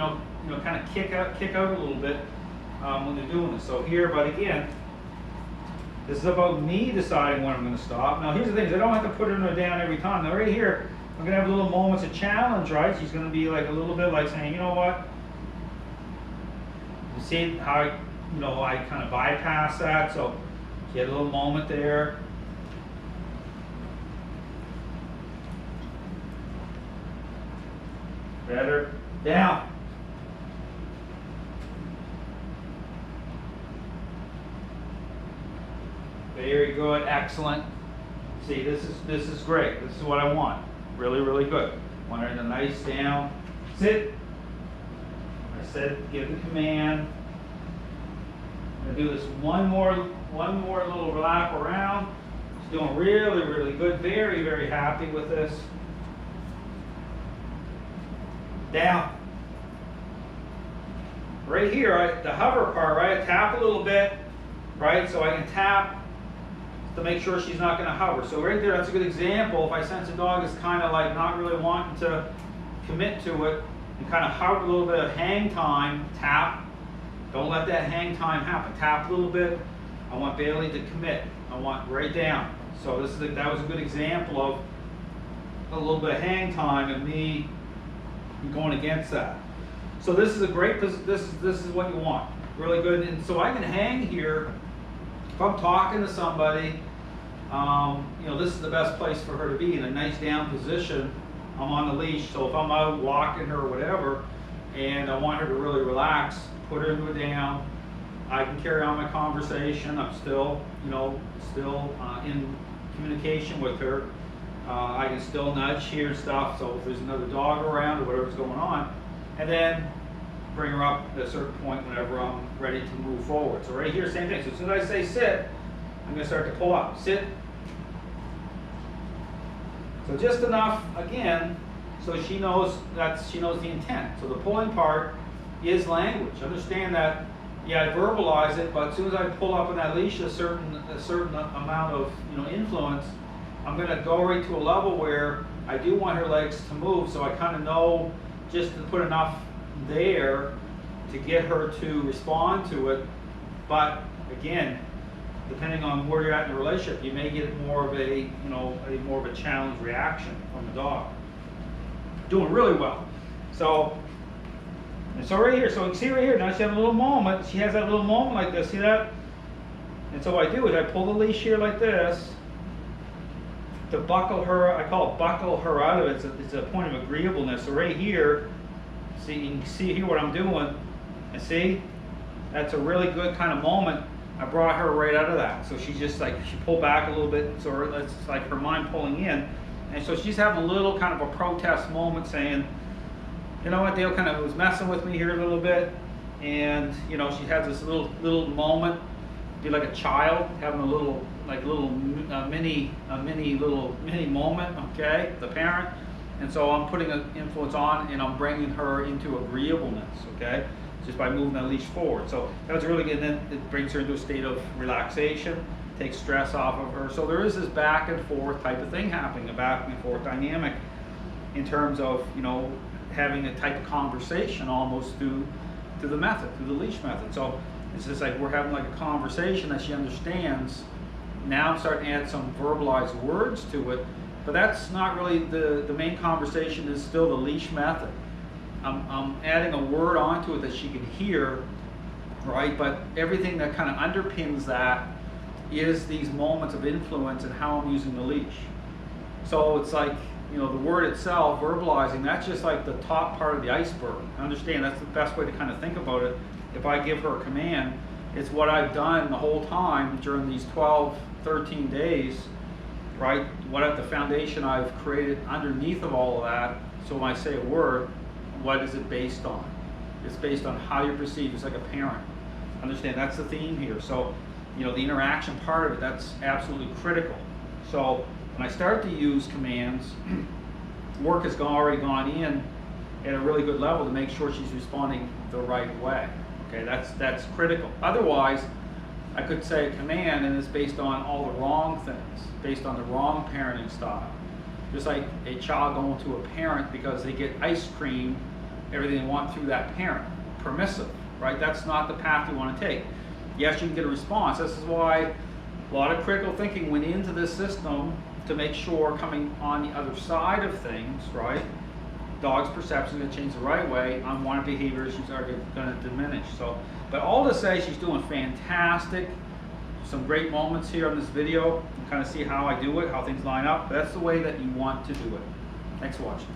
kind of kick out a little bit when they're doing this. So here, but again, this is about me deciding when I'm going to stop. Now here's the thing: is I don't have to put her down every time. Now right here, I'm going to have little moments of challenge, right? She's going to be like a little bit like saying, you know what? You see how I kind of bypass that. So she had a little moment there. Better. Down. Very good. Excellent. See, this is great. This is what I want. Really, really good. Want her in a nice down. Sit. I said give the command. I'm gonna do this one more little lap around. She's doing really, really good. Very, very happy with this. Down. Right here, the hover part, right? I tap a little bit, right? So I can tap to make sure she's not going to hover. So right there, that's a good example. If I sense a dog is kind of like not really wanting to commit to it, and kind of hover a little bit of hang time, tap. Don't let that hang time happen. Tap a little bit. I want Bailey to commit. I want right down. So that was a good example of a little bit of hang time and me going against that. So this is a great, this is what you want. Really good. And so I can hang here. If I'm talking to somebody, this is the best place for her to be, in a nice down position. I'm on the leash. So if I'm out walking her or whatever, and I want her to really relax, put her into a down. I can carry on my conversation. I'm still in communication with her. I can still nudge here and stuff. So if there's another dog around or whatever's going on, and then bring her up at a certain point whenever I'm ready to move forward. So right here, same thing. So as soon as I say sit, I'm going to start to pull up. Sit. So just enough, again, so she knows the intent. So the pulling part is language. Understand that, yeah, I verbalize it, but as soon as I pull up on that leash a certain amount of influence, I'm going to go right to a level where I do want her legs to move, so I kind of know just to put enough there to get her to respond to it. But again, depending on where you're at in the relationship, you may get more of a challenge reaction from the dog. Doing really well. So right here, so you can see right here, now she has a little moment. She has that little moment like this, see that? And so what I do is I pull the leash here like this to buckle her, I call it buckle her out of it. It's a point of agreeableness. So right here, see, you can see here what I'm doing, and see, that's a really good kind of moment. I brought her right out of that. So she just she pulled back a little bit, so it's like her mind pulling in. And so she's having a little kind of a protest moment saying, you know what, Dale kind of was messing with me here a little bit. And, she has this little moment, be like a child having a little mini moment, okay, the parent. And so I'm putting an influence on, and I'm bringing her into agreeableness, okay, just by moving that leash forward. So that was really good. And then it brings her into a state of relaxation, takes stress off of her. So there is this back and forth type of thing happening, a back and forth dynamic in terms of, having a type of conversation almost through the method, through the leash method. So it's just like we're having like a conversation that she understands. Now I'm starting to add some verbalized words to it, but that's not really the main conversation. Is still the leash method. I'm adding a word onto it that she can hear, right? But everything that kind of underpins that is these moments of influence and how I'm using the leash. So it's like, the word itself, verbalizing, that's just like the top part of the iceberg. Understand, that's the best way to kind of think about it. If I give her a command, it's what I've done the whole time during these 12, 13 days, right? What the foundation I've created underneath of all of that. So when I say a word, what is it based on? It's based on how you perceive. It's like a parent. Understand, that's the theme here. So, the interaction part of it, that's absolutely critical. So when I start to use commands, work has already gone in at a really good level to make sure she's responding the right way. Okay, that's critical. Otherwise, I could say a command and it's based on all the wrong things, based on the wrong parenting style. Just like a child going to a parent because they get ice cream everything they want through that parent. Permissive, right? That's not the path you want to take. Yes, you can get a response. This is why a lot of critical thinking went into this system to make sure coming on the other side of things, right? Dog's perception is going to change the right way. Unwanted behaviors are going to diminish. So, but all to say, she's doing fantastic. Some great moments here on this video. You can kind of see how I do it, how things line up. But that's the way that you want to do it. Thanks for watching.